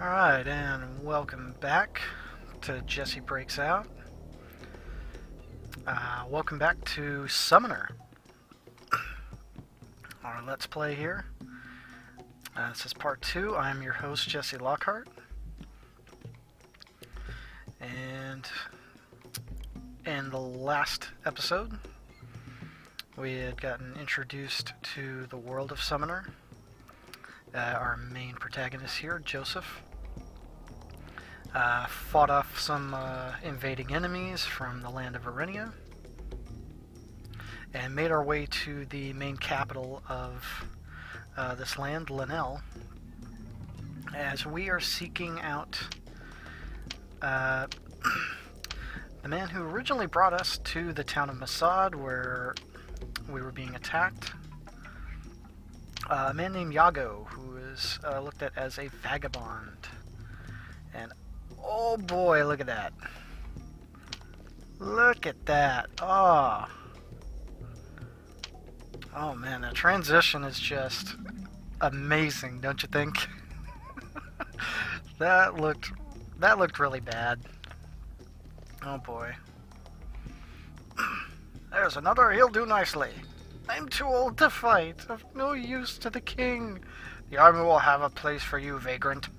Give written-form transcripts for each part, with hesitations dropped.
Alright, and welcome back to Jessie Breaks Out. Welcome back to Summoner. Our Let's Play here. This is part 2. I am your host, Jessie Lockhart. And in the last episode, we had gotten introduced to the world of Summoner. Our main protagonist here, Joseph, fought off some invading enemies from the land of Arenia, and made our way to the main capital of this land, Linnell, as we are seeking out the man who originally brought us to the town of Masad, where we were being attacked. A man named Yago, who is looked at as a vagabond. And oh boy, look at that. Look at that. Oh man, the transition is just amazing, don't you think? That looked really bad. Oh boy. There's another, he'll do nicely. I'm too old to fight, of no use to the king. The army will have a place for you, vagrant.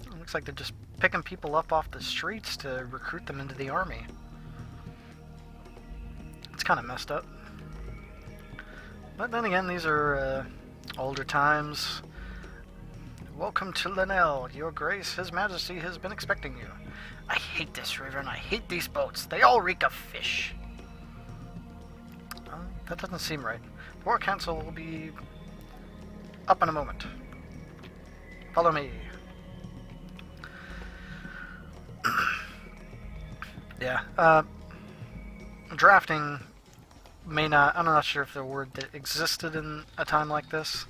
It looks like they're just picking people up off the streets to recruit them into the army. It's kind of messed up. But then again, these are older times. Welcome to Linnell, your grace, his majesty has been expecting you. I hate this river and I hate these boats. They all reek of fish. That doesn't seem right. The War Council will be up in a moment. Follow me. Yeah, drafting may not, I'm not sure if the word that existed in a time like this,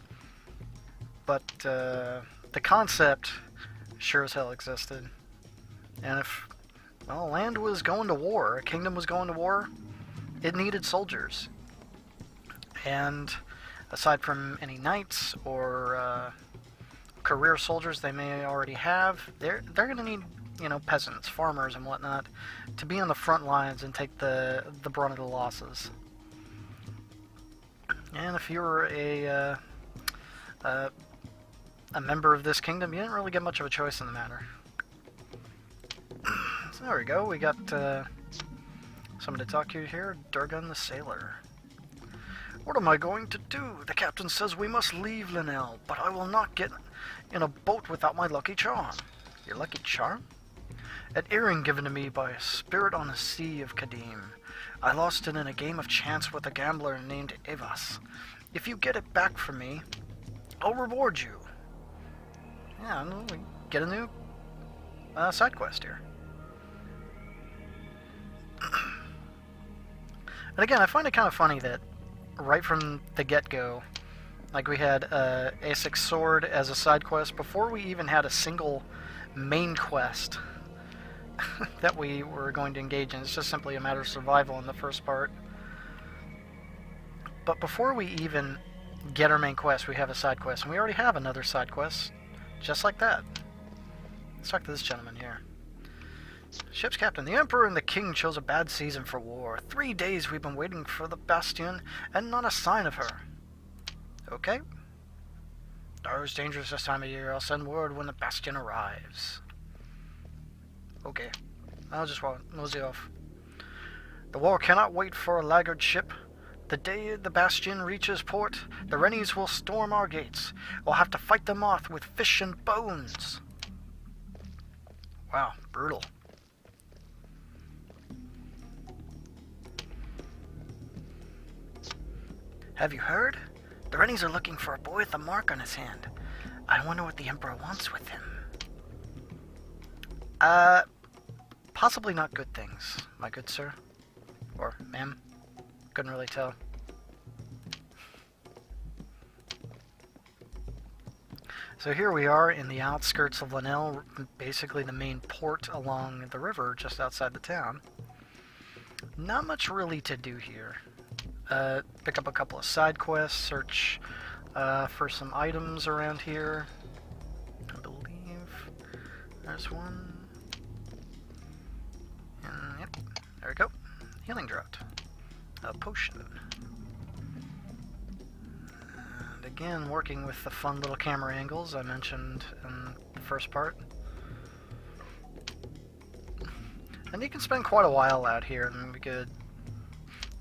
but the concept sure as hell existed. And if, well, land was going to war, a kingdom was going to war, it needed soldiers. And aside from any knights or career soldiers they may already have, they're going to need, you know, peasants, farmers, and whatnot to be on the front lines and take the brunt of the losses. And if you were a member of this kingdom, you didn't really get much of a choice in the matter. So there we go. We got someone to talk to here, DURGAN the sailor. What am I going to do? The captain says we must leave Linnell, but I will not get in a boat without my lucky charm. Your lucky charm? An earring given to me by a spirit on the sea of Kadim. I lost it in a game of chance with a gambler named Evas. If you get it back from me, I'll reward you. Yeah, we get a new side quest here. And again, I find it kind of funny that right from the get-go, like we had Aesic's sword as a side quest before we even had a single main quest that we were going to engage in. It's just simply a matter of survival in the first part. But before we even get our main quest, we have a side quest, and we already have another side quest just like that. Let's talk to this gentleman here. Ship's captain, the Emperor and the King chose a bad season for war. 3 days we've been waiting for the Bastion, and not a sign of her. Okay. Dar's dangerous this time of year. I'll send word when the Bastion arrives. Okay. I'll just mosey off. The war cannot wait for a laggard ship. The day the Bastion reaches port, the Rennies will storm our gates. We'll have to fight them off with fish and bones. Wow, brutal. Have you heard? The Rennies are looking for a boy with a mark on his hand. I wonder what the Emperor wants with him. Possibly not good things, my good sir. Or ma'am. Couldn't really tell. So here we are in the outskirts of Linnell, basically the main port along the river just outside the town. Not much really to do here. Pick up a couple of side quests, search for some items around here. I believe there's one. And yep, there we go. Healing drought. A potion. And again, working with the fun little camera angles I mentioned in the first part. And you can spend quite a while out here, and a good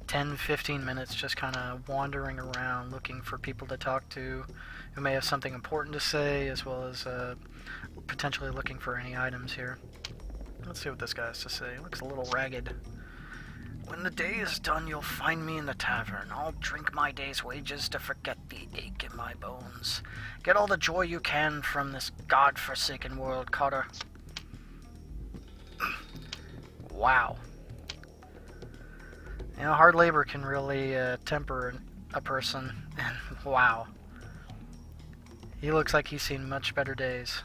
10-15 minutes just kind of wandering around looking for people to talk to who may have something important to say, as well as potentially looking for any items here. Let's see what this guy has to say. He looks a little ragged. When the day is done, you'll find me in the tavern. I'll drink my day's wages to forget the ache in my bones. Get all the joy you can from this god-forsaken world, Cotter. Wow. You know, hard labor can really temper a person. And wow. He looks like he's seen much better days.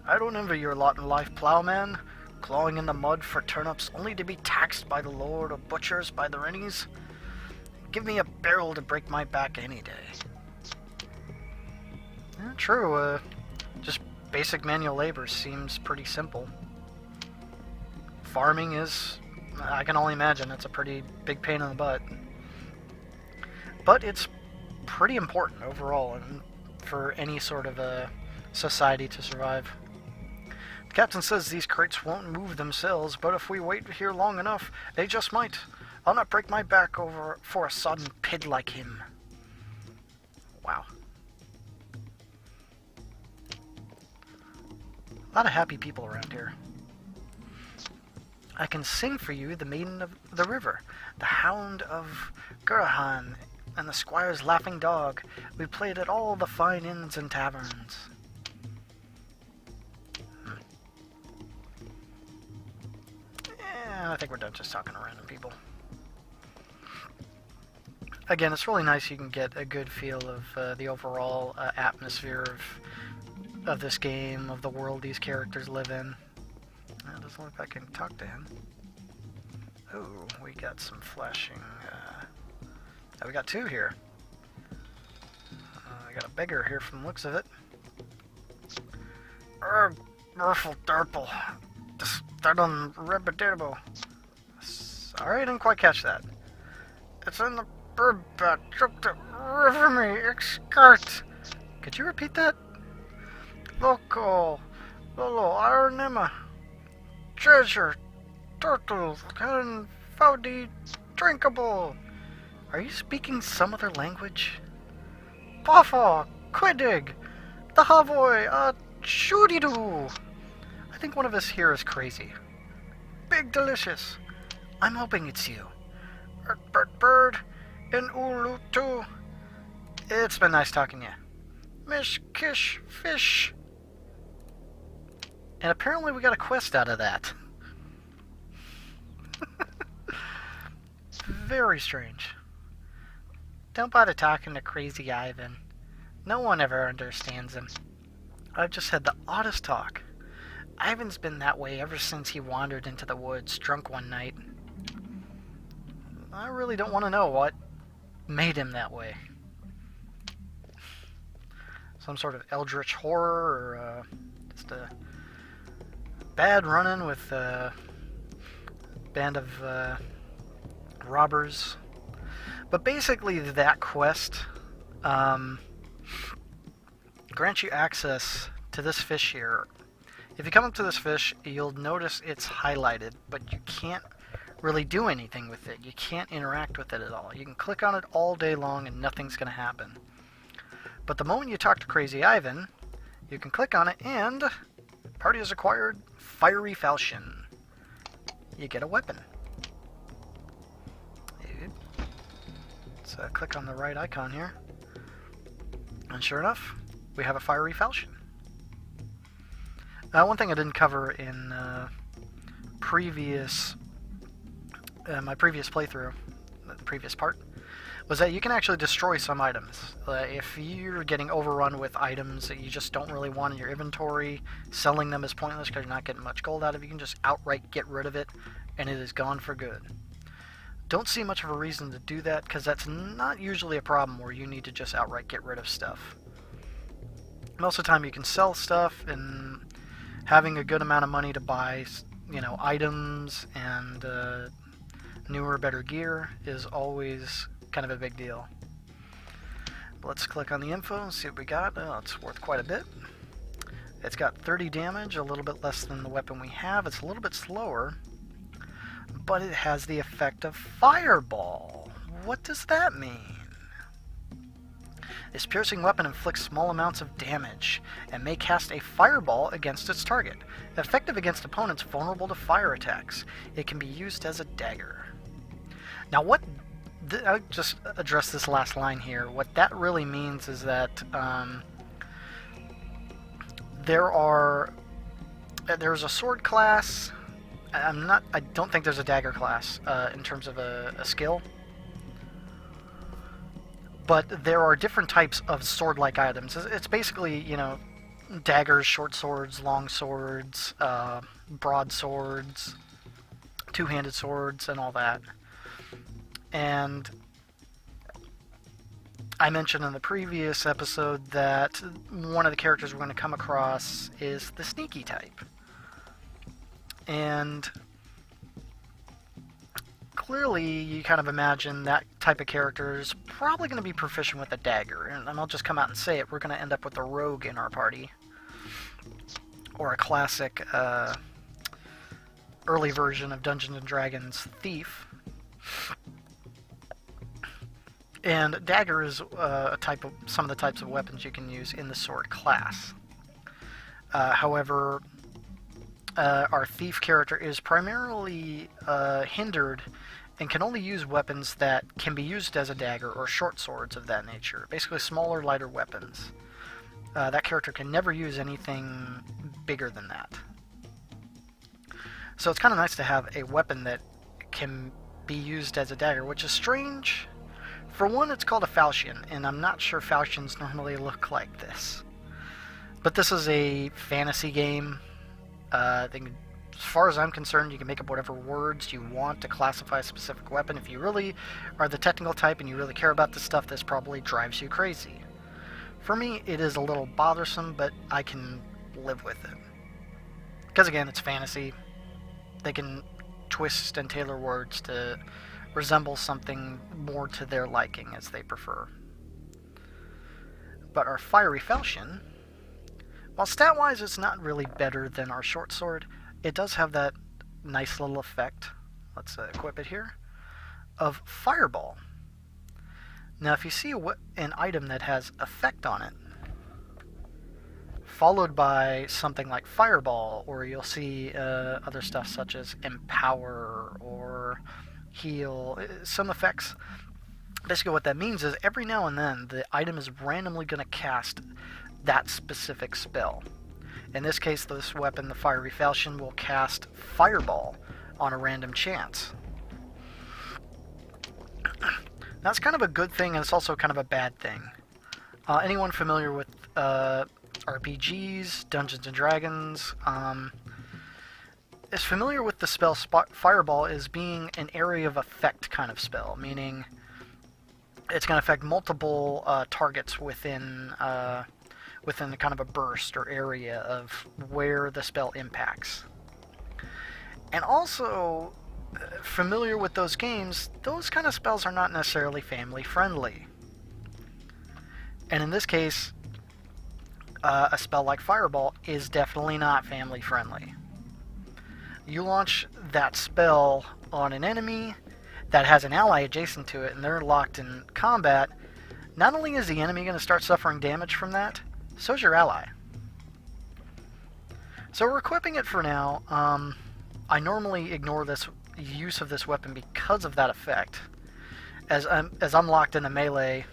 I don't envy your lot in life, plowman. Clawing in the mud for turnips only to be taxed by the lord of butchers by the rennies. Give me a barrel to break my back any day. Yeah, true, just basic manual labor seems pretty simple. Farming is, I can only imagine, it's a pretty big pain in the butt. But it's pretty important overall and for any sort of a society to survive. The captain says these crates won't move themselves, but if we wait here long enough, they just might. I'll not break my back over for a sodden pid like him. Wow. A lot of happy people around here. I can sing for you the Maiden of the River, the Hound of Gurahan, and the Squire's Laughing Dog. We played at all the fine inns and taverns. I think we're done just talking to random people. Again, it's really nice you can get a good feel of the overall atmosphere of this game, of the world these characters live in. It doesn't look like I can talk to him. Oh, we got some flashing. We got two here. I got a beggar here from the looks of it. Merful Durple. Start on Rebedabo. Sorry, I didn't quite catch that. It's in the bird bat. Took the river me, excart. Could you repeat that? Loco, Lolo, Ironema, treasure, turtle, and fowdy, drinkable. Are you speaking some other language? Puffa, Quidig, the Havoy, Shoody-doo. I think one of us here is crazy. Big delicious. I'm hoping it's you. Bird, in Ulu too. It's been nice talking to you. Mish Kish Fish. And apparently we got a quest out of that. Very strange. Don't bother talking to Crazy Ivan. No one ever understands him. I've just had the oddest talk. Ivan's been that way ever since he wandered into the woods drunk one night. I really don't want to know what made him that way. Some sort of eldritch horror, or just a bad run-in with a band of robbers. But basically that quest grants you access to this fish here. If you come up to this fish, you'll notice it's highlighted, but you can't really do anything with it. You can't interact with it at all. You can click on it all day long and nothing's going to happen. But the moment you talk to Crazy Ivan, you can click on it and party has acquired Fiery Falchion. You get a weapon. Let's click on the right icon here. And sure enough, we have a Fiery Falchion. One thing I didn't cover in my previous playthrough, the previous part, was that you can actually destroy some items. If you're getting overrun with items that you just don't really want in your inventory, selling them is pointless because you're not getting much gold out of it, you can just outright get rid of it, and it is gone for good. Don't see much of a reason to do that, because that's not usually a problem where you need to just outright get rid of stuff. Most of the time you can sell stuff, and having a good amount of money to buy, you know, items and newer, better gear is always kind of a big deal. Let's click on the info and see what we got. Oh, it's worth quite a bit. It's got 30 damage, a little bit less than the weapon we have. It's a little bit slower, but it has the effect of Fireball. What does that mean? This piercing weapon inflicts small amounts of damage and may cast a fireball against its target. Effective against opponents vulnerable to fire attacks. It can be used as a dagger. Now I'll just address this last line here. What that really means is that there's a sword class. I don't think there's a dagger class in terms of a skill. But there are different types of sword-like items. It's basically, you know, daggers, short swords, long swords, broadswords, two-handed swords, and all that. And I mentioned in the previous episode that one of the characters we're going to come across is the sneaky type. And clearly you kind of imagine that type of character is probably going to be proficient with a dagger. And I'll just come out and say it, we're going to end up with a rogue in our party. Or a classic early version of Dungeons & Dragons thief. And dagger is some of the types of weapons you can use in the sword class. However, our thief character is primarily hindered and can only use weapons that can be used as a dagger or short swords of that nature. Basically smaller, lighter weapons. That character can never use anything bigger than that. So it's kind of nice to have a weapon that can be used as a dagger, which is strange. For one, it's called a falchion, and I'm not sure falchions normally look like this. But this is a fantasy game. As far as I'm concerned, you can make up whatever words you want to classify a specific weapon. If you really are the technical type and you really care about this stuff, this probably drives you crazy. For me, it is a little bothersome, but I can live with it. Because again, it's fantasy. They can twist and tailor words to resemble something more to their liking as they prefer. But our fiery falchion, while stat-wise it's not really better than our short sword, it does have that nice little effect, let's equip it here, of fireball. Now if you see an item that has effect on it, followed by something like fireball, or you'll see other stuff such as empower or heal, some effects. Basically what that means is every now and then the item is randomly going to cast that specific spell. In this case, this weapon, the fiery falchion, will cast fireball on a random chance. That's kind of a good thing, and it's also kind of a bad thing. Anyone familiar with RPGs, Dungeons & Dragons, is familiar with the spell Fireball as being an area of effect kind of spell, meaning it's going to affect multiple targets within kind of a burst or area of where the spell impacts. And also, familiar with those games, those kind of spells are not necessarily family friendly. And in this case, a spell like Fireball is definitely not family friendly. You launch that spell on an enemy that has an ally adjacent to it and they're locked in combat, not only is the enemy going to start suffering damage from that, so is your ally. So we're equipping it for now. I normally ignore this use of this weapon because of that effect. As I'm locked in a melee,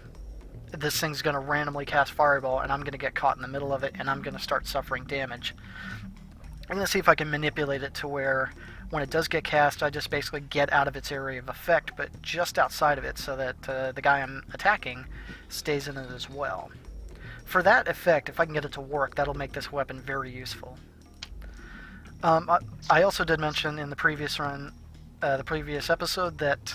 this thing's going to randomly cast Fireball and I'm going to get caught in the middle of it and I'm going to start suffering damage. I'm going to see if I can manipulate it to where when it does get cast, I just basically get out of its area of effect, but just outside of it so that the guy I'm attacking stays in it as well. For that effect, if I can get it to work, that'll make this weapon very useful. I also did mention in the previous run, the previous episode, that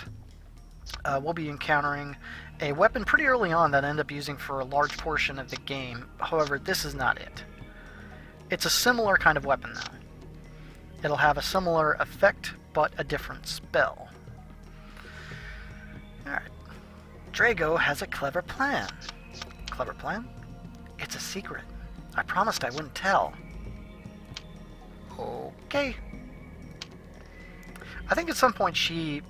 we'll be encountering a weapon pretty early on that I end up using for a large portion of the game. However, this is not it. It's a similar kind of weapon, though. It'll have a similar effect, but a different spell. Alright. Drago has a clever plan. Clever plan? It's a secret. I promised I wouldn't tell. Okay. I think at some point she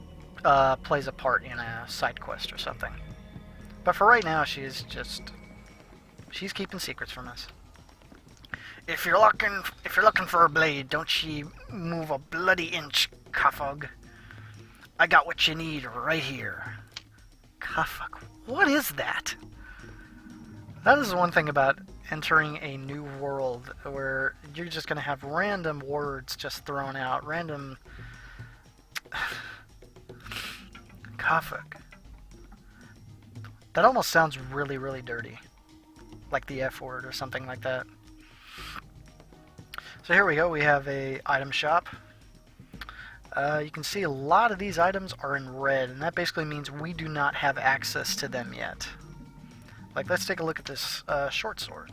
plays a part in a side quest or something. But for right now, she's keeping secrets from us. If you're looking for a blade, don't you move a bloody inch, Cuffug. I got what you need right here. Cuffug. What is that? That is one thing about entering a new world where you're just going to have random words just thrown out. Random... Cuffug. That almost sounds really, really dirty. Like the F word or something like that. So here we go. We have a item shop. You can see a lot of these items are in red, and that basically means we do not have access to them yet. Like, let's take a look at this short sword.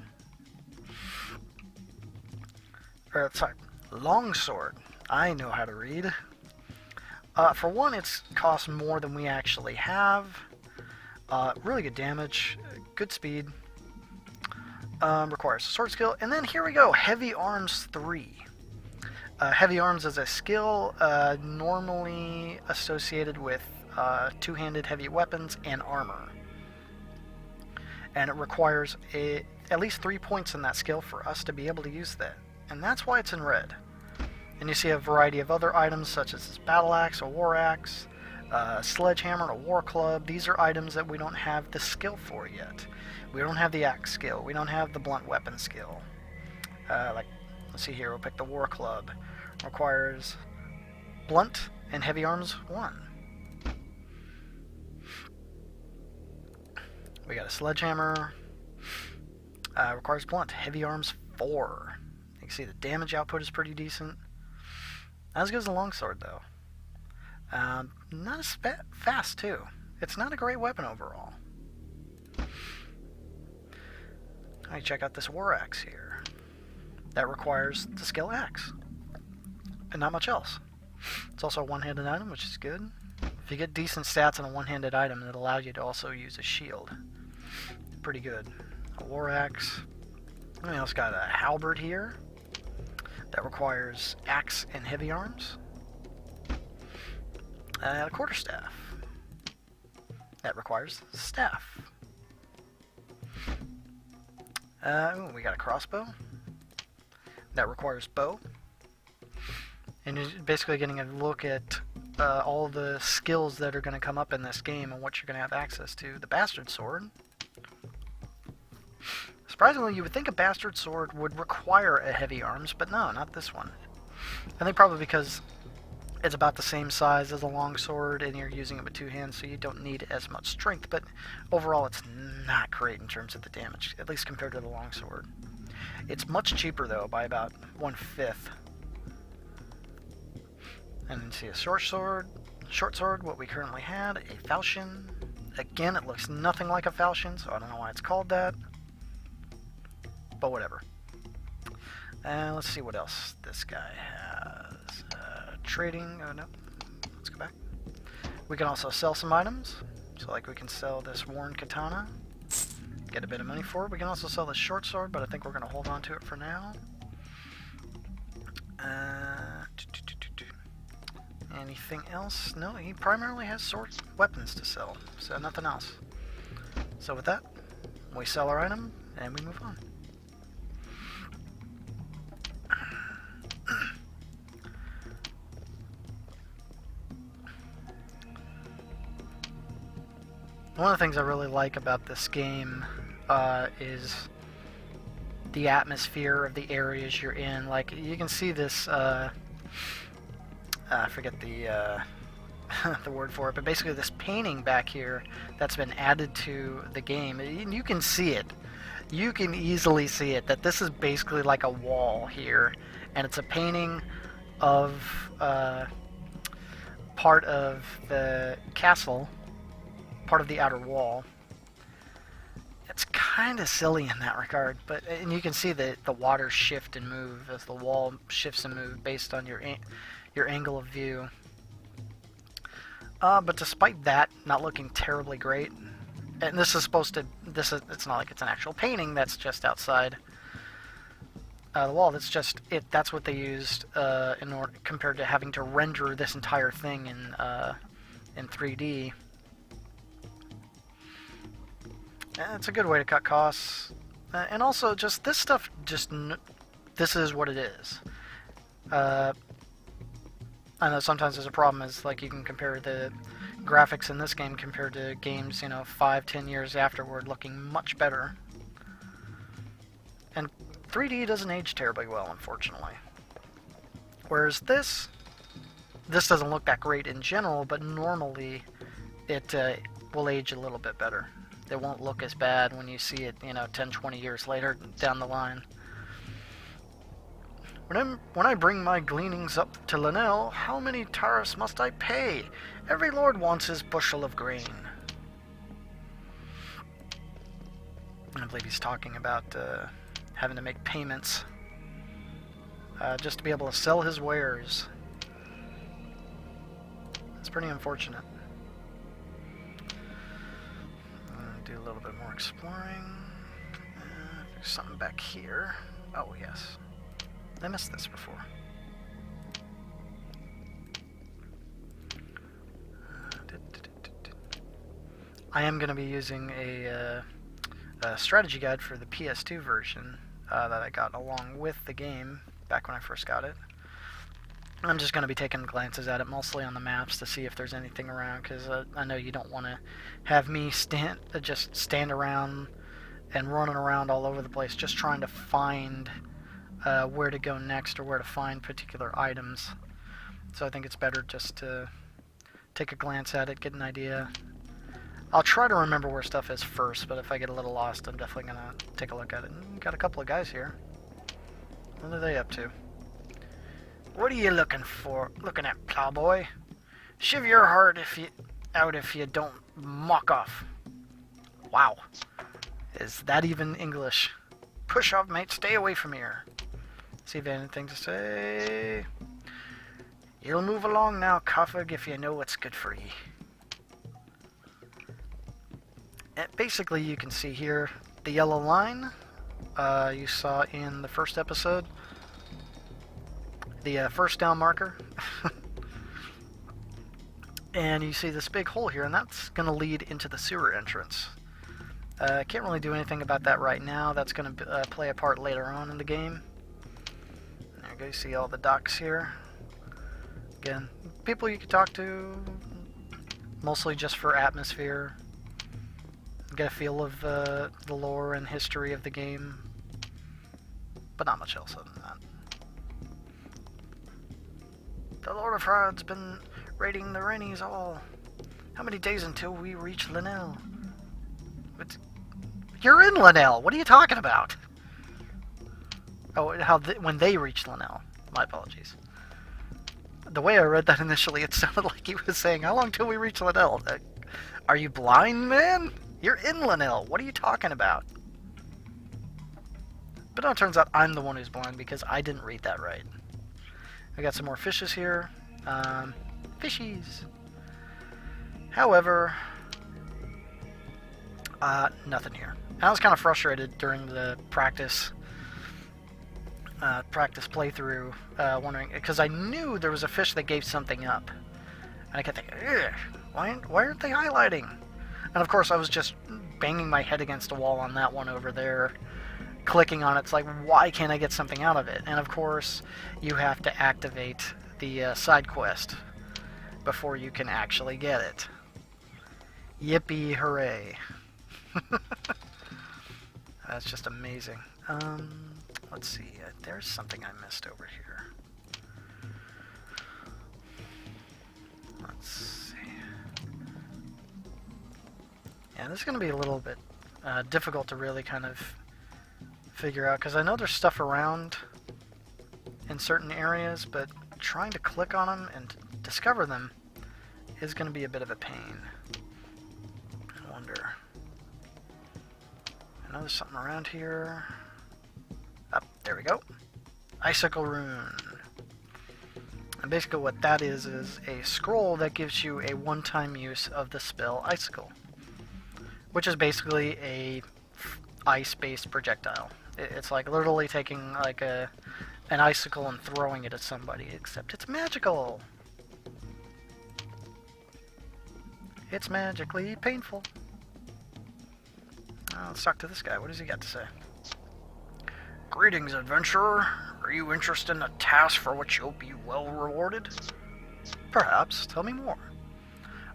Or, sorry, long sword. I know how to read. For one, it's cost more than we actually have. Really good damage, good speed. Requires sword skill, and then here we go, Heavy Arms 3. Heavy Arms is a skill normally associated with two-handed heavy weapons and armor. And it requires at least 3 points in that skill for us to be able to use that. And that's why it's in red. And you see a variety of other items such as this battle axe, a war axe, a sledgehammer, a war club. These are items that we don't have the skill for yet. We don't have the axe skill. We don't have the blunt weapon skill. Like, let's see here, we'll pick the war club. Requires blunt and heavy arms 1. We got a sledgehammer. Requires blunt, heavy arms 4. You can see the damage output is pretty decent. Not as good as the longsword, though. Not as fast, too. It's not a great weapon overall. Alright, check out this war axe here. That requires the skill axe. And not much else. It's also a one-handed item, which is good. If you get decent stats on a one-handed item, it allows you to also use a shield. Pretty good. A war axe. We also got a halberd here. That requires axe and heavy arms. A quarterstaff. That requires staff. We got a crossbow. That requires bow. And you're basically getting a look at all the skills that are going to come up in this game and what you're going to have access to. The bastard sword. Surprisingly, you would think a bastard sword would require a heavy arms, but no, not this one. I think probably because it's about the same size as a long sword and you're using it with two hands, so you don't need as much strength, but overall it's not great in terms of the damage, at least compared to the long sword. It's much cheaper though, by about 1/5. And then see a short sword, what we currently had, a falchion. Again, it looks nothing like a falchion, so I don't know why it's called that. But whatever. Let's see what else this guy has. Trading, oh no, let's go back. We can also sell some items. So like we can sell this worn katana, get a bit of money for it. We can also sell this short sword, but I think we're going to hold on to it for now. Anything else? No, he primarily has sword weapons to sell, so nothing else. So with that, we sell our item and we move on. One of the things I really like about this game is the atmosphere of the areas you're in. Like, you can see this, I forget the the word for it, but basically this painting back here that's been added to the game. You can see it. You can easily see it, that this is basically like a wall here, and it's a painting of part of the castle part of the outer wall. It's kind of silly in that regard, and you can see that the water shift and move as the wall shifts and moves based on your angle of view. But despite that not looking terribly great, and this is supposed to, it's not like it's an actual painting that's just outside the wall. That's just it. That's what they used in order, compared to having to render this entire thing in 3D. It's a good way to cut costs, and also just this stuff. This is what it is. I know sometimes there's a problem. Is like you can compare the graphics in this game compared to games, 5-10 years afterward, looking much better. And 3D doesn't age terribly well, unfortunately. Whereas this doesn't look that great in general, but normally it will age a little bit better. It won't look as bad when you see it, 10-20 years later down the line. When I bring my gleanings up to Linnell, how many tariffs must I pay? Every lord wants his bushel of grain. I believe he's talking about having to make payments just to be able to sell his wares. It's pretty unfortunate. Do a little bit more exploring. There's something back here. Oh, yes. I missed this before. I am going to be using a strategy guide for the PS2 version that I got along with the game back when I first got it. I'm just going to be taking glances at it, mostly on the maps, to see if there's anything around, because I know you don't want to have me just stand around and running around all over the place just trying to find where to go next or where to find particular items. So I think it's better just to take a glance at it, get an idea. I'll try to remember where stuff is first, but if I get a little lost, I'm definitely going to take a look at it. And got a couple of guys here. What are they up to? What are you looking for? Looking at, plowboy? Shiv your heart out if you don't mock off. Wow. Is that even English? Push off, mate. Stay away from here. See if you have anything to say. You'll move along now, Koffig, if you know what's good for ye. Basically, you can see here the yellow line you saw in the first episode. The first down marker. And you see this big hole here, and that's going to lead into the sewer entrance. I can't really do anything about that right now. That's going to play a part later on in the game. There you go, you see all the docks here. Again, people you can talk to, mostly just for atmosphere. Get a feel of the lore and history of the game, but not much else other than that. The Lord of Hard's been raiding the Rennies all. How many days until we reach Linnell? You're in Linnell! What are you talking about? Oh, when they reach Linnell. My apologies. The way I read that initially, it sounded like he was saying, how long till we reach Linnell? Are you blind, man? You're in Linnell. What are you talking about? But no, it turns out I'm the one who's blind because I didn't read that right. I got some more fishes here. Fishies. However, nothing here. I was kind of frustrated during the practice playthrough, wondering, because I knew there was a fish that gave something up, and I kept thinking, why aren't they highlighting? And of course, I was just banging my head against a wall on that one over there, clicking on it. It's like, why can't I get something out of it? And of course, you have to activate the side quest before you can actually get it. Yippee hooray. That's just amazing. Let's see. There's something I missed over here. Let's see. Yeah, this is going to be a little bit difficult to really kind of figure out, because I know there's stuff around in certain areas, but trying to click on them and discover them is going to be a bit of a pain. know there's something around here. Up, there we go. Icicle Rune. And basically what that is a scroll that gives you a one-time use of the spell Icicle, which is basically a ice-based projectile. It's like literally taking like an icicle and throwing it at somebody, except it's magical. It's magically painful. Let's talk to this guy. What does he got to say? Greetings, adventurer. Are you interested in a task for which you'll be well rewarded? Perhaps. Tell me more.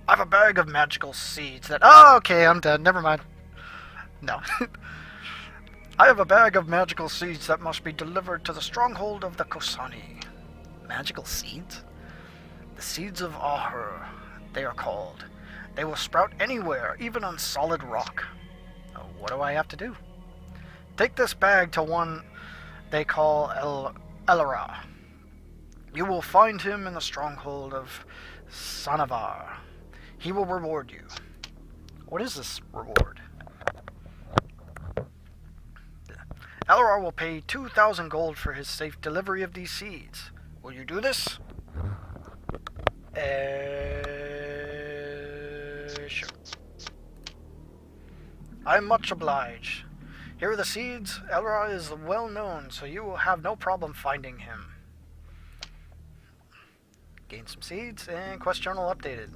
I have a bag of magical seeds that... Oh, okay, I'm dead. Never mind. No. I have a bag of magical seeds that must be delivered to the stronghold of the Kosani. Magical seeds? The seeds of Ahur, they are called. They will sprout anywhere, even on solid rock. What do I have to do? Take this bag to one they call Elra. You will find him in the stronghold of Sanavar. He will reward you. What is this reward? Elra will pay 2,000 gold for his safe delivery of these seeds. Will you do this? Sure. I am much obliged. Here are the seeds. Elra is well known, so you will have no problem finding him. Gain some seeds, and quest journal updated.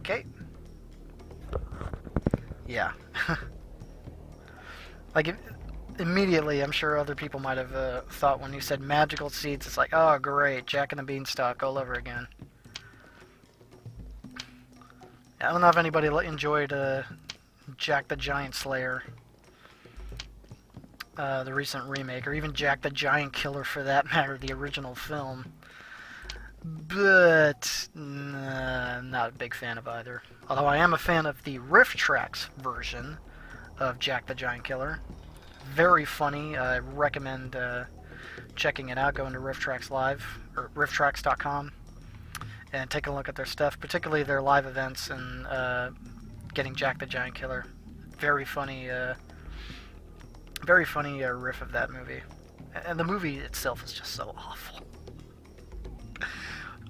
Okay. Yeah. Like, immediately, I'm sure other people might have thought when you said magical seeds, it's like, oh great, Jack and the Beanstalk all over again. I don't know if anybody enjoyed Jack the Giant Slayer, the recent remake, or even Jack the Giant Killer for that matter, the original film. But not a big fan of either. Although I am a fan of the Riff Tracks version of Jack the Giant Killer. Very funny. I recommend checking it out. Going to Riff Tracks Live, or rifftracks.com, and take a look at their stuff, particularly their live events and getting Jack the Giant Killer. Very funny riff of that movie. And the movie itself is just so awful.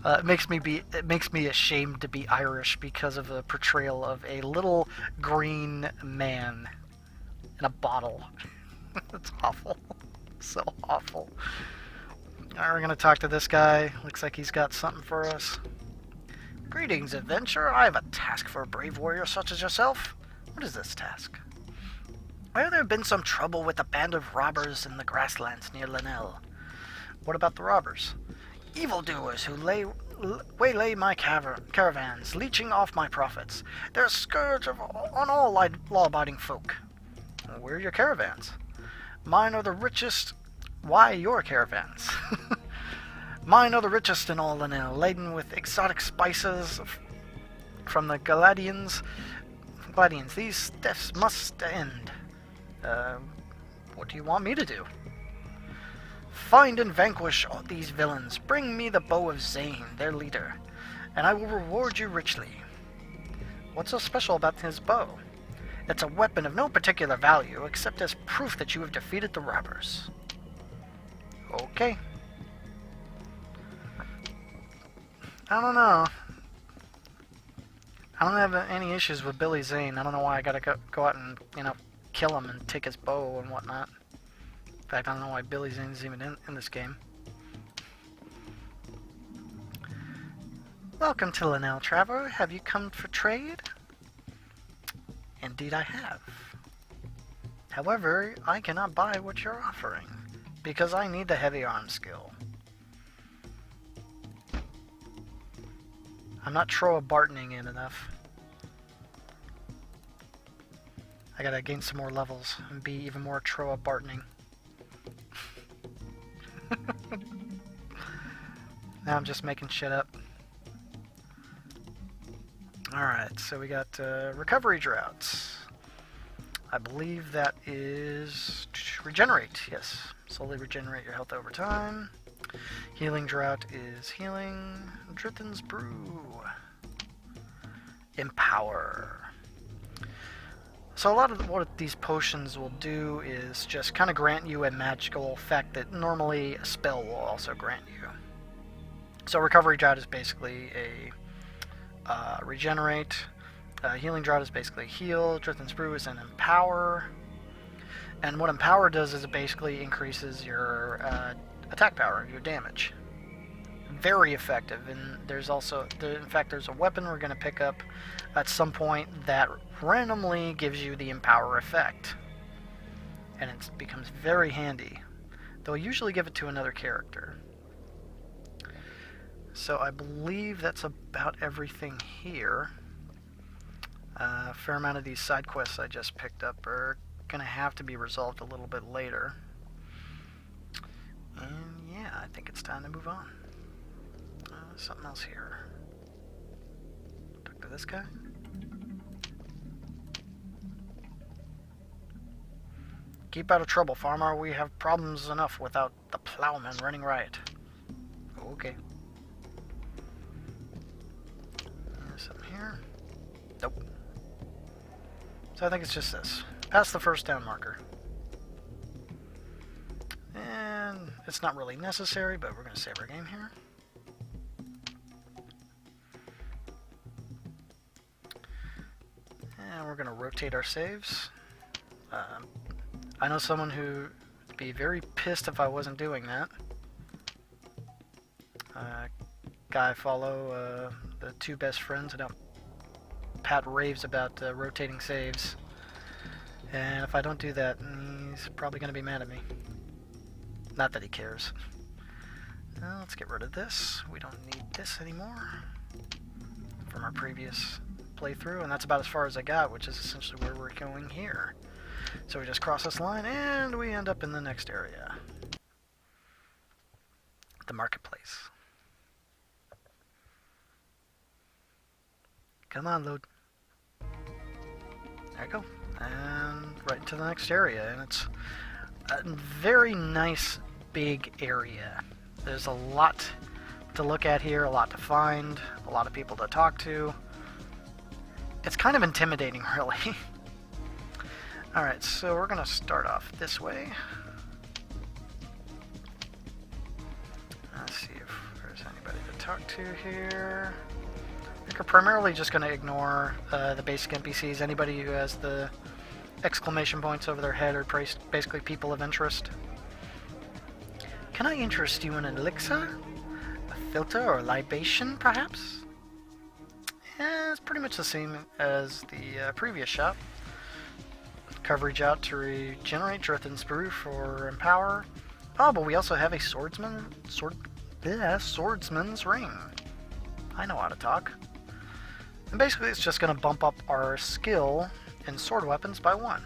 It makes me ashamed to be Irish because of the portrayal of a little green man in a bottle. It's awful. So awful. Alright, we're gonna talk to this guy. Looks like he's got something for us. Greetings, adventurer. I have a task for a brave warrior such as yourself. What is this task? Well, there have been some trouble with a band of robbers in the grasslands near Linnell. What about the robbers? Evildoers who waylay my caravans, leeching off my profits. They're a scourge on all law-abiding folk. Where are your caravans? Mine are the richest. Why your caravans? Mine are the richest in all Linnell, laden with exotic spices from the Galadians. These thefts must end. What do you want me to do? Find and vanquish all these villains. Bring me the bow of Zane, their leader, and I will reward you richly. What's so special about his bow? It's a weapon of no particular value, except as proof that you have defeated the robbers. Okay. I don't know. I don't have any issues with Billy Zane. I don't know why I gotta go out and, kill him and take his bow and whatnot. In fact, I don't know why Billy Zane is even in this game. Welcome to Linnell, traveler. Have you come for trade? Indeed I have. However, I cannot buy what you're offering, because I need the heavy arm skill. I'm not Troa Bartoning in enough. I gotta gain some more levels and be even more Troa Bartoning. Now I'm just making shit up. Alright, so we got recovery droughts. I believe that is regenerate, yes. Slowly regenerate your health over time. Healing drought is healing. Drithen's brew. Empower. So a lot of what these potions will do is just kind of grant you a magical effect that normally a spell will also grant you. So Recovery Drought is basically a regenerate. Healing Drought is basically heal. Drift and Sprue is an empower. And what empower does is it basically increases your attack power, your damage. Very effective. And there's also, in fact, there's a weapon we're going to pick up at some point that randomly gives you the empower effect. And it becomes very handy. They'll usually give it to another character. So I believe that's about everything here. A fair amount of these side quests I just picked up are going to have to be resolved a little bit later. And yeah, I think it's time to move on. Something else here. Talk to this guy. Keep out of trouble, farmer. We have problems enough without the plowman running riot. Okay. Something here. Nope. So I think it's just this. Pass the first down marker. And it's not really necessary, but we're going to save our game here. And we're going to rotate our saves. I know someone who would be very pissed if I wasn't doing that. Guy I follow, the two best friends, and Pat raves about rotating saves. And if I don't do that, he's probably going to be mad at me. Not that he cares. Let's get rid of this. We don't need this anymore from our previous playthrough, and that's about as far as I got, which is essentially where we're going here. So we just cross this line, and we end up in the next area. The marketplace. Come on, load. There you go. And right into the next area, and it's a very nice big area. There's a lot to look at here, a lot to find, a lot of people to talk to. It's kind of intimidating, really. Alright, so we're going to start off this way. Let's see if there's anybody to talk to here. I think we're primarily just going to ignore the basic NPCs. Anybody who has the exclamation points over their head are basically people of interest. Can I interest you in an elixir? A filter or libation, perhaps? Yeah, it's pretty much the same as the previous shop. Coverage out to regenerate, Drift and Sprue for empower. Oh, but we also have a swordsman's ring. I know how to talk. And basically it's just going to bump up our skill in sword weapons by 1.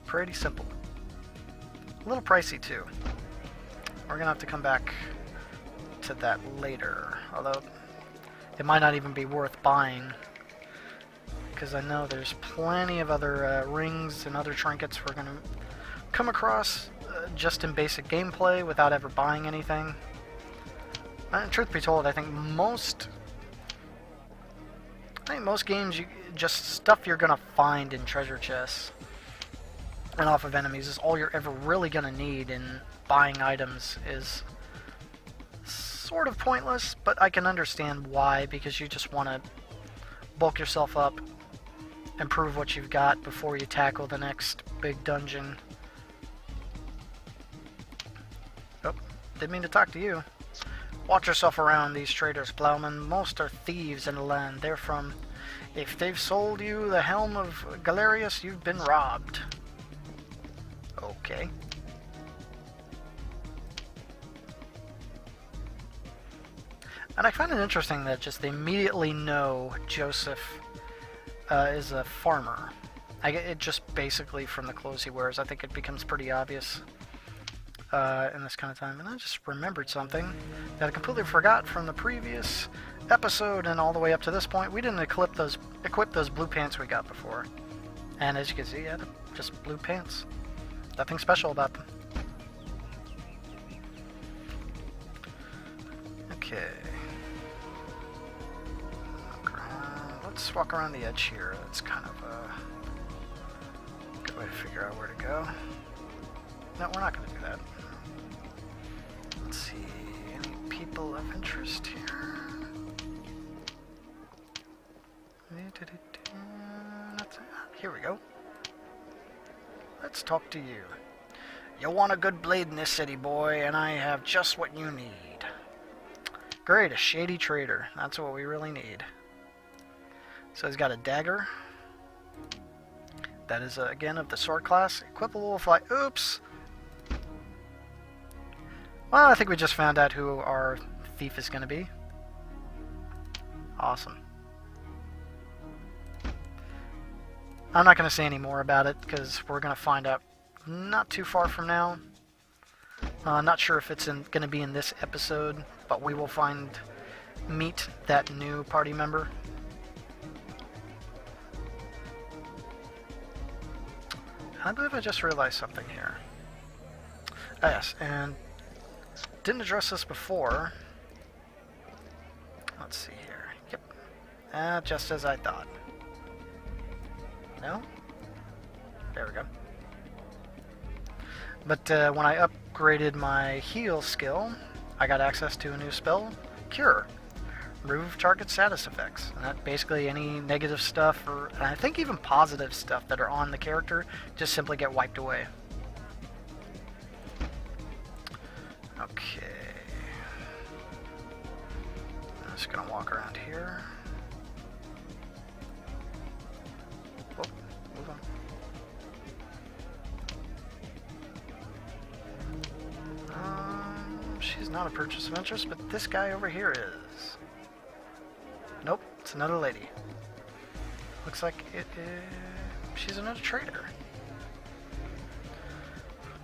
Pretty simple. A little pricey too. We're going to have to come back to that later. Although it might not even be worth buying, because I know there's plenty of other rings and other trinkets we're going to come across just in basic gameplay without ever buying anything. And truth be told, I think most games, just stuff you're going to find in treasure chests and off of enemies is all you're ever really going to need, and buying items is sort of pointless, but I can understand why, because you just want to bulk yourself up, improve what you've got before you tackle the next big dungeon. Oh, didn't mean to talk to you. Watch yourself around these traders, plowmen. Most are thieves in the land. They're from... If they've sold you the helm of Galerius, you've been robbed. Okay. And I find it interesting that just they immediately know Joseph is a farmer. It just basically from the clothes he wears, I think it becomes pretty obvious in this kind of time. And I just remembered something that I completely forgot from the previous episode and all the way up to this point. We didn't equip those blue pants we got before. And as you can see, yeah, just blue pants. Nothing special about them. Okay. Let's walk around the edge here. That's kind of way to figure out where to go. No, we're not going to do that. Let's see. Any people of interest here? Here we go. Let's talk to you. You want a good blade in this city, boy, and I have just what you need. Great, a shady trader. That's what we really need. So he's got a dagger. That is, again, of the sword class. Equipable with fly. Oops! Well, I think we just found out who our thief is going to be. Awesome. I'm not going to say any more about it, because we're going to find out not too far from now. Not sure if it's going to be in this episode, but we will meet that new party member. I believe I just realized something here. Ah, yes, and didn't address this before. Let's see here. Yep. Just as I thought. No? There we go. But when I upgraded my heal skill, I got access to a new spell, Cure. Remove target status effects. And that basically any negative stuff, or I think even positive stuff that are on the character, just simply get wiped away. Okay. I'm just gonna walk around here. Oh, move on. She's not a purchase of interest, but this guy over here is. Nope, it's another lady. Looks like it is. She's another trader.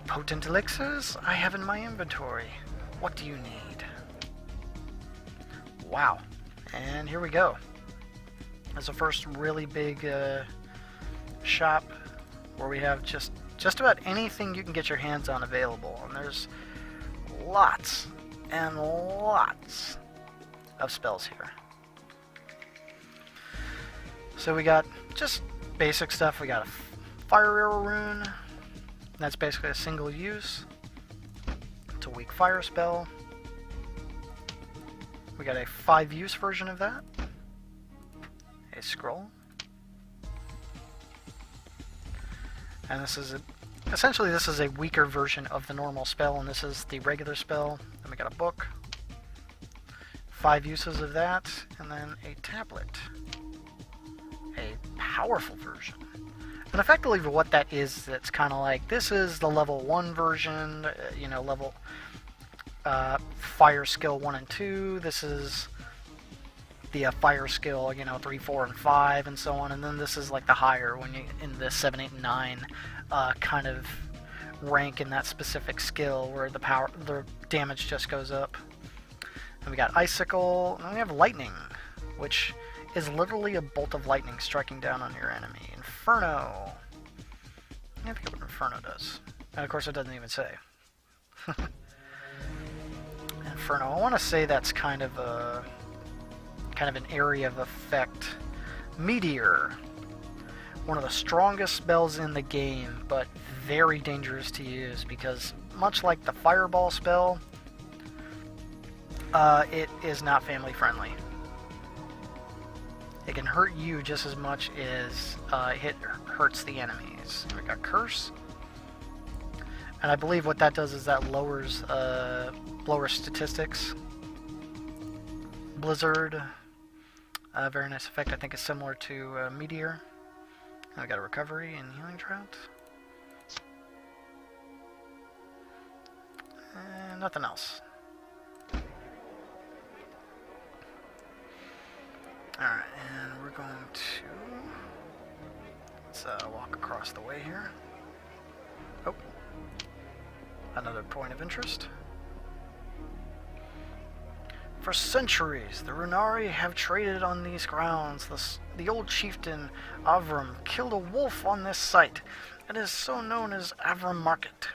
Potent elixirs I have in my inventory. What do you need? Wow. And here we go. There's the first really big shop where we have just about anything you can get your hands on available. And there's lots and lots of spells here. So we got just basic stuff. We got a fire arrow rune. That's basically a single use. It's a weak fire spell. We got a 5-use version of that. A scroll. And this is essentially this is a weaker version of the normal spell, and this is the regular spell. Then we got a book. 5 uses of that, and then a tablet. A powerful version. And effectively what that is, that's kind of like, this is the level 1 version, you know, level fire skill 1 and 2. This is the fire skill, you know, 3, 4, and 5, and so on. And then this is like the higher, when you in the 7, 8, and 9 kind of rank in that specific skill, where the damage just goes up. And we got icicle, and we have lightning, which is literally a bolt of lightning striking down on your enemy. Inferno. I forget what Inferno does. And of course it doesn't even say. Inferno. I want to say that's kind of an area of effect. Meteor. One of the strongest spells in the game, but very dangerous to use because much like the fireball spell, it is not family friendly. It can hurt you just as much as it hurts the enemies. We got Curse. And I believe what that does is that lowers statistics. Blizzard. Very nice effect. I think it's similar to Meteor. And we got a Recovery and Healing Drought. And nothing else. Alright, and we're going to... Let's walk across the way here. Oh. Another point of interest. For centuries, the Runari have traded on these grounds. The old chieftain, Avram, killed a wolf on this site. It is so known as Avram Market.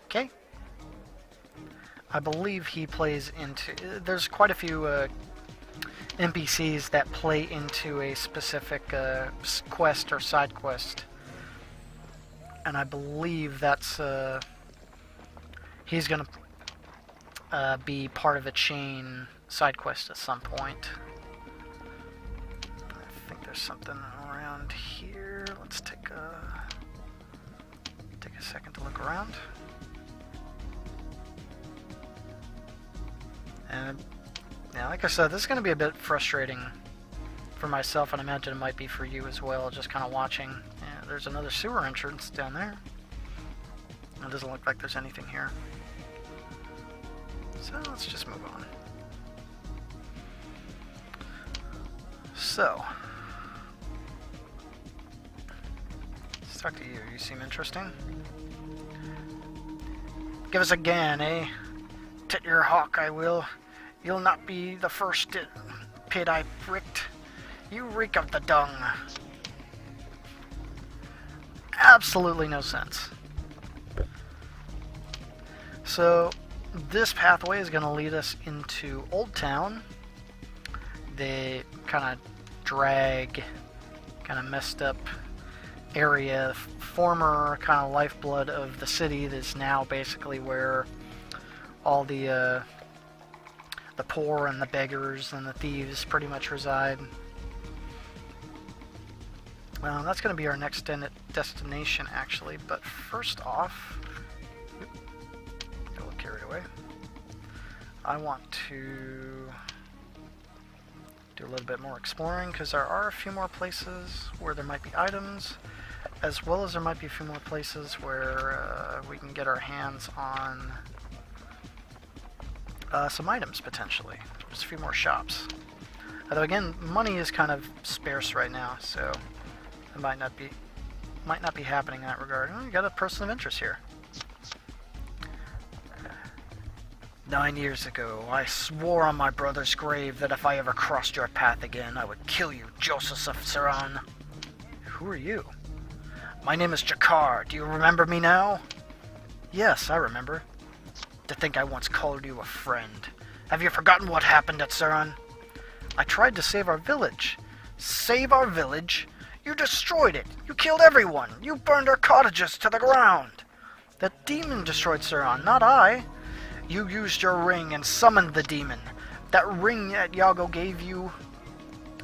Okay. I believe he plays into... There's quite a few NPCs that play into a specific quest or side quest And I believe that's he's gonna be part of a chain side quest at some point. I think there's something around here. Let's take a second to look around. And yeah, like I said, this is going to be a bit frustrating for myself, and I imagine it might be for you as well, just kind of watching. Yeah, there's another sewer entrance down there. It doesn't look like there's anything here. So let's just move on. So, let's talk to you. You seem interesting. Give us a gan, eh? Tit your hawk, I will. You'll not be the first pit I pricked. You reek of the dung. Absolutely no sense. So, this pathway is going to lead us into Old Town. The kind of drag, kind of messed up area, former kind of lifeblood of the city that's now basically where all the poor and the beggars and the thieves pretty much reside. Well, that's going to be our next destination, actually. But first off, got a little carried away. I want to do a little bit more exploring, because there are a few more places where there might be items, as well as there might be a few more places where we can get our hands on some items, potentially. There's a few more shops. Although again, money is kind of sparse right now, so it might not be happening in that regard. Oh, you got a person of interest here. 9 years ago, I swore on my brother's grave that if I ever crossed your path again, I would kill you, Joseph of Saran. Who are you? My name is Jakar. Do you remember me now? Yes, I remember. To think I once called you a friend. Have you forgotten what happened at Saran? I tried to save our village. Save our village? You destroyed it. You killed everyone. You burned our cottages to the ground. The demon destroyed Saran, not I. You used your ring and summoned the demon. That ring that Yago gave you,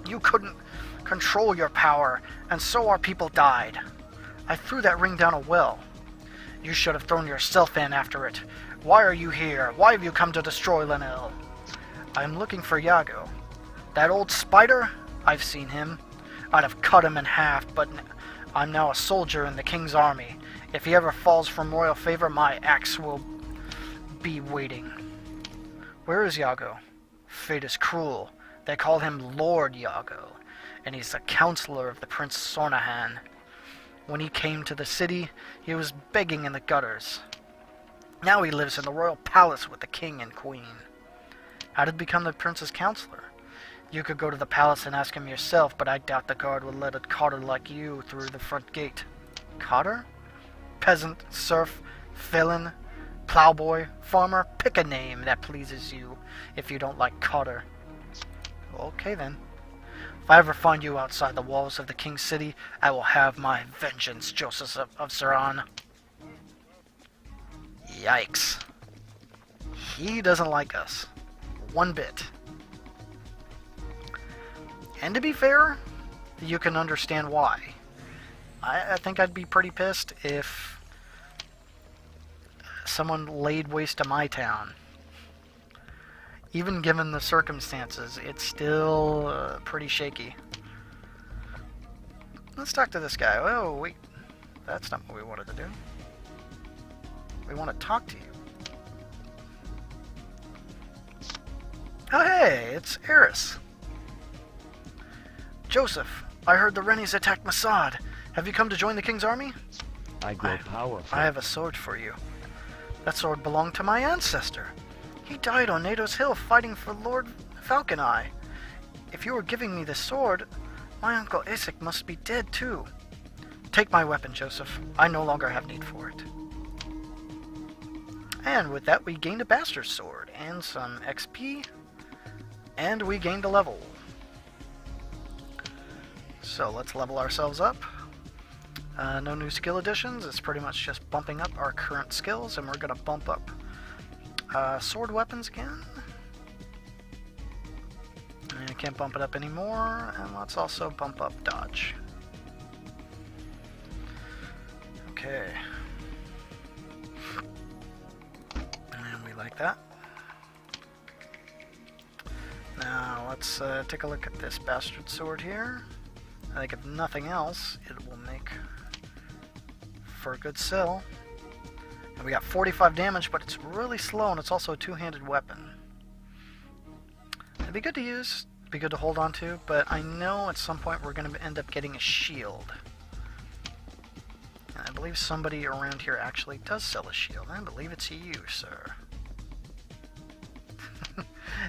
you couldn't control your power, and so our people died. I threw that ring down a well. You should have thrown yourself in after it. Why are you here? Why have you come to destroy Lenil? I'm looking for Yago. That old spider? I've seen him. I'd have cut him in half, but I'm now a soldier in the king's army. If he ever falls from royal favor, my axe will be waiting. Where is Yago? Fate is cruel. They call him Lord Yago, and he's the counselor of the Prince Sornahan. When he came to the city, he was begging in the gutters. Now he lives in the royal palace with the king and queen. How did he become the prince's counselor? You could go to the palace and ask him yourself, but I doubt the guard would let a cotter like you through the front gate. Cotter? Peasant, serf, felon, plowboy, farmer, pick a name that pleases you if you don't like cotter. Okay then. If I ever find you outside the walls of the king's city, I will have my vengeance, Joseph of Saran. Yikes. He doesn't like us. One bit. And to be fair, you can understand why. I think I'd be pretty pissed if someone laid waste to my town. Even given the circumstances, it's still pretty shaky. Let's talk to this guy. Oh, wait. That's not what we wanted to do. We want to talk to you. Oh, hey, it's Eris. Joseph, I heard the Rennies attacked Masad. Have you come to join the king's army? I grow powerful. I have a sword for you. That sword belonged to my ancestor. He died on Nado's Hill fighting for Lord Falconeye. If you were giving me this sword, my uncle Isaac must be dead too. Take my weapon, Joseph. I no longer have need for it. And with that, we gained a bastard sword and some XP, and we gained a level. So let's level ourselves up. No new skill additions. It's pretty much just bumping up our current skills, and we're going to bump up sword weapons again. And I can't bump it up anymore, and let's also bump up dodge. Okay. And we like that. Now let's take a look at this bastard sword here. I think if nothing else, it will make for a good sell. And we got 45 damage, but it's really slow, and it's also a two-handed weapon. It'd be good to use, it'd be good to hold on to, but I know at some point we're going to end up getting a shield. And I believe somebody around here actually does sell a shield. I believe it's you, sir.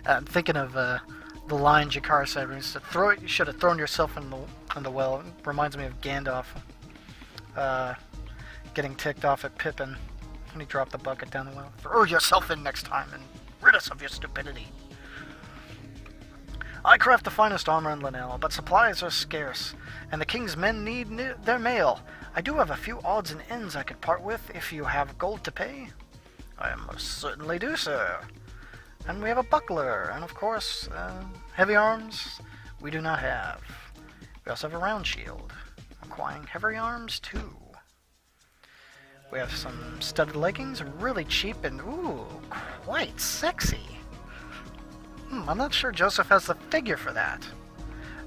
I'm thinking of the line Jakar said, when he said, you should have thrown yourself in the well. It reminds me of Gandalf getting ticked off at Pippin when he dropped the bucket down the well. Throw yourself in next time and rid us of your stupidity. I craft the finest armor in Linnell, but supplies are scarce, and the king's men need their mail. I do have a few odds and ends I could part with if you have gold to pay. I most certainly do, sir. And we have a buckler, and of course, heavy arms we do not have. We also have a round shield, acquiring heavy arms too. We have some studded leggings, really cheap and, ooh, quite sexy. I'm not sure Joseph has the figure for that.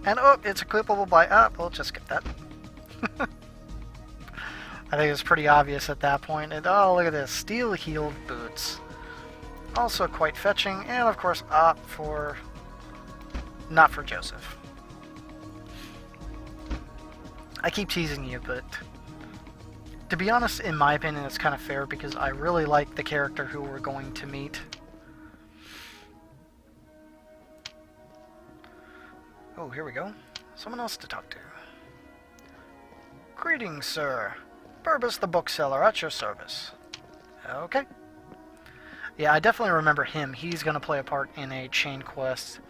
And, oh, it's equipable by up. We'll just get that. I think it's pretty obvious at that point. And, oh, look at this. Steel-heeled boots. Also quite fetching. And, of course, up for... not for Joseph. I keep teasing you, but... to be honest, in my opinion, it's kind of fair because I really like the character who we're going to meet. Oh, here we go. Someone else to talk to. Greetings, sir. Burbus the bookseller at your service. Okay. Yeah, I definitely remember him. He's going to play a part in a chain quest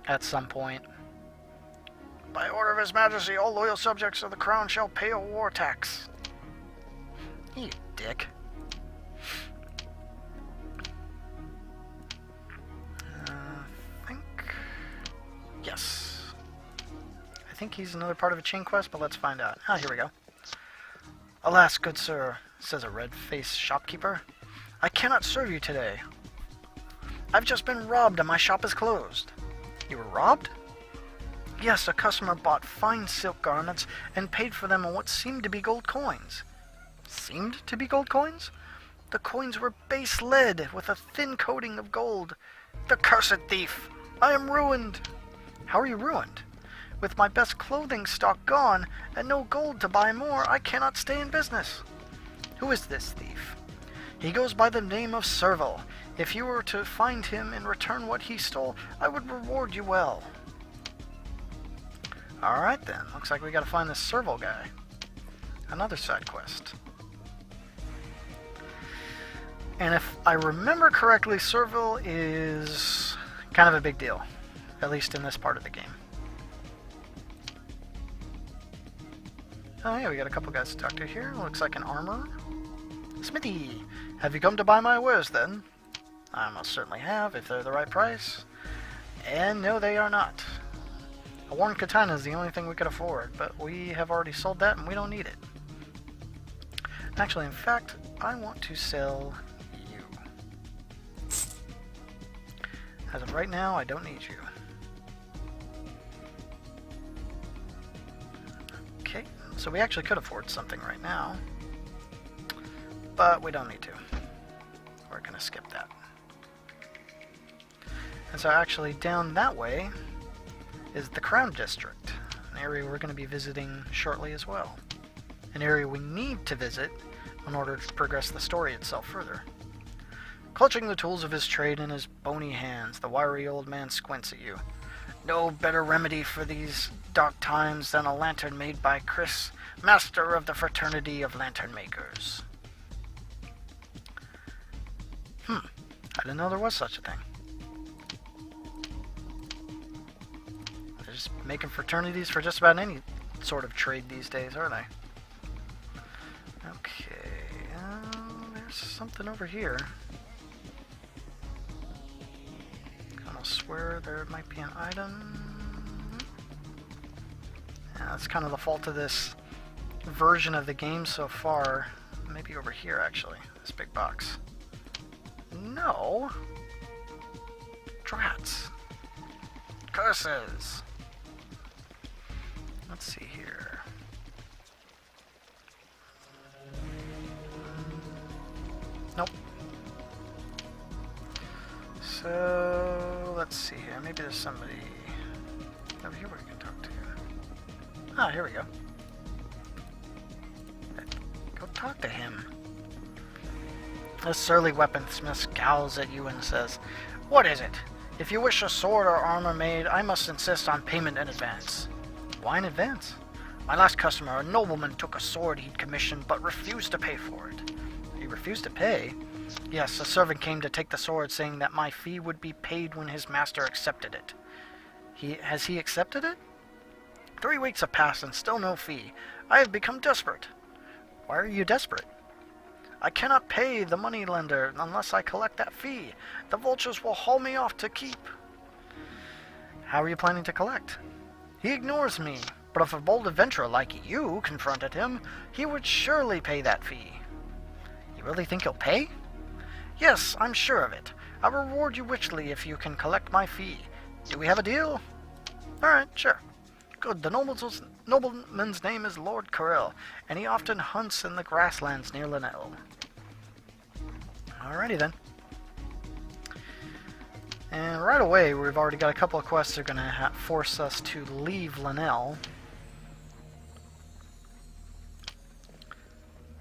at some point. By order of His Majesty, all loyal subjects of the crown shall pay a war tax. You dick. I think... yes. I think he's another part of a chain quest, but let's find out. Ah, here we go. Alas, good sir, says a red-faced shopkeeper. I cannot serve you today. I've just been robbed and my shop is closed. You were robbed? Yes, a customer bought fine silk garments and paid for them in what seemed to be gold coins. Seemed to be gold coins? The coins were base lead with a thin coating of gold. The cursed thief! I am ruined! How are you ruined? With my best clothing stock gone and no gold to buy more, I cannot stay in business. Who is this thief? He goes by the name of Serval. If you were to find him and return what he stole, I would reward you well. Alright then, looks like we gotta find this Serval guy. Another side quest. And if I remember correctly, Serval is kind of a big deal. At least in this part of the game. Oh yeah, we got a couple guys to talk to here. Looks like an armorer. Smithy, have you come to buy my wares then? I most certainly have, if they're the right price. And no, they are not. A worn katana is the only thing we could afford, but we have already sold that and we don't need it. Actually, in fact, I want to sell you. As of right now, I don't need you. Okay, so we actually could afford something right now, but we don't need to. We're going to skip that. And so actually down that way is the Crown District, an area we're going to be visiting shortly as well. An area we need to visit in order to progress the story itself further. Clutching the tools of his trade in his bony hands, the wiry old man squints at you. No better remedy for these dark times than a lantern made by Chris, master of the Fraternity of Lantern Makers. I didn't know there was such a thing. They're just making fraternities for just about any sort of trade these days, are they? Okay, there's something over here. I almost swear there might be an item. Yeah, that's kind of the fault of this version of the game so far. Maybe over here, actually. This big box. No! Drats. Curses! Let's see here. Nope. So, let's see here. Maybe there's somebody over here we can talk to. Ah, here we go. Go talk to him. The surly weaponsmith scowls at you and says, "What is it? If you wish a sword or armor made, I must insist on payment in advance." "Why in advance?" "My last customer, a nobleman, took a sword he'd commissioned but refused to pay for it." "He refused to pay?" "Yes, a servant came to take the sword, saying that my fee would be paid when his master accepted it." Has he accepted it?" 3 weeks have passed and still no fee. I have become desperate." "Why are you desperate?" "I cannot pay the moneylender unless I collect that fee. The vultures will haul me off to keep." "How are you planning to collect?" "He ignores me, but if a bold adventurer like you confronted him, he would surely pay that fee." "You really think he'll pay?" "Yes, I'm sure of it. I'll reward you richly if you can collect my fee. Do we have a deal?" "Alright, sure." "Good. The nobleman's name is Lord Corell, and he often hunts in the grasslands near Linnell." Alrighty then. And right away, we've already got a couple of quests that are going to force us to leave Linnell.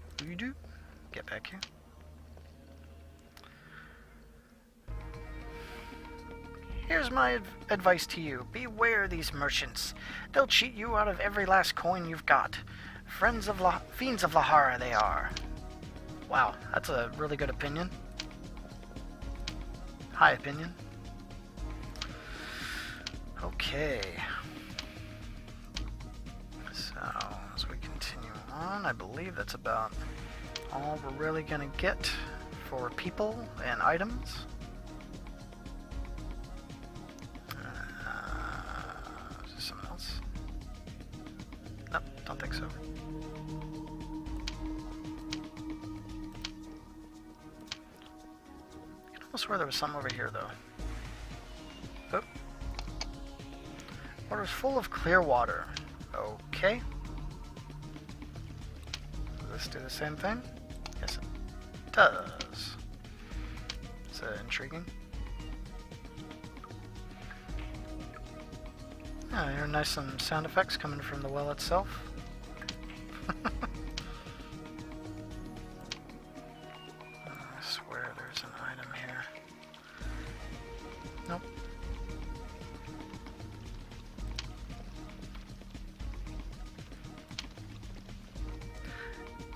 What do you do? Get back here. "Here's my advice to you. Beware these merchants. They'll cheat you out of every last coin you've got. Fiends of Lahara they are." Wow, that's a really good opinion. High opinion. Okay. So, as we continue on, I believe that's about all we're really going to get for people and items. Is there something else? Nope, don't think so. I swear there was some over here, though. Oh. Water's full of clear water. Okay. Does this do the same thing? Yes, it does. Is that intriguing? Yeah, I hear nice some sound effects coming from the well itself. I swear there's an item here. Nope.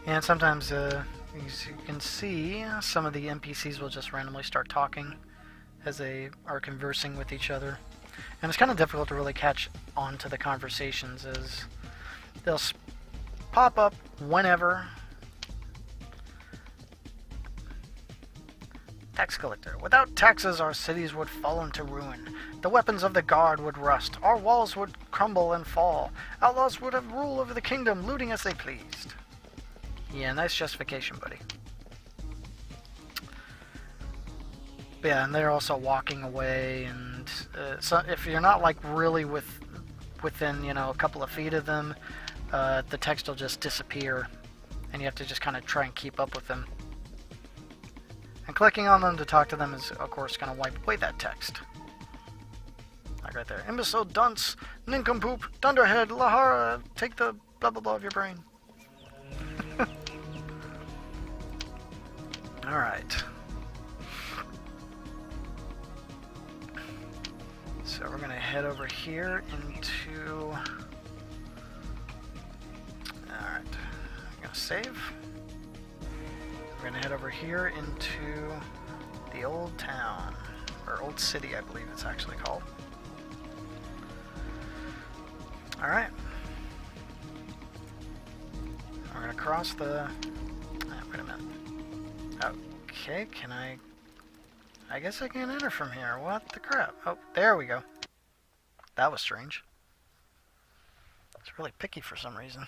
And sometimes, as you can see, some of the NPCs will just randomly start talking as they are conversing with each other. And it's kind of difficult to really catch on to the conversations, as they'll pop up whenever. Tax collector. "Without taxes, our cities would fall into ruin. The weapons of the guard would rust. Our walls would crumble and fall. Outlaws would have rule over the kingdom, looting as they pleased." Yeah, nice justification, buddy. But yeah, and they're also walking away, and so if you're not like really within, you know, a couple of feet of them, the text will just disappear, and you have to just kind of try and keep up with them. And clicking on them to talk to them is, of course, going to wipe away that text. Like right there. "Imbecile, dunce, nincompoop, dunderhead, Lahara, take the blah blah blah of your brain." Alright. So we're going to head over here into... Alright. I'm going to save. We're going to head over here into the old town. Or old city, I believe it's actually called. Alright. We're gonna cross the... wait a minute. Okay, can I... I guess I can't enter from here. What the crap? Oh, there we go. That was strange. It's really picky for some reason.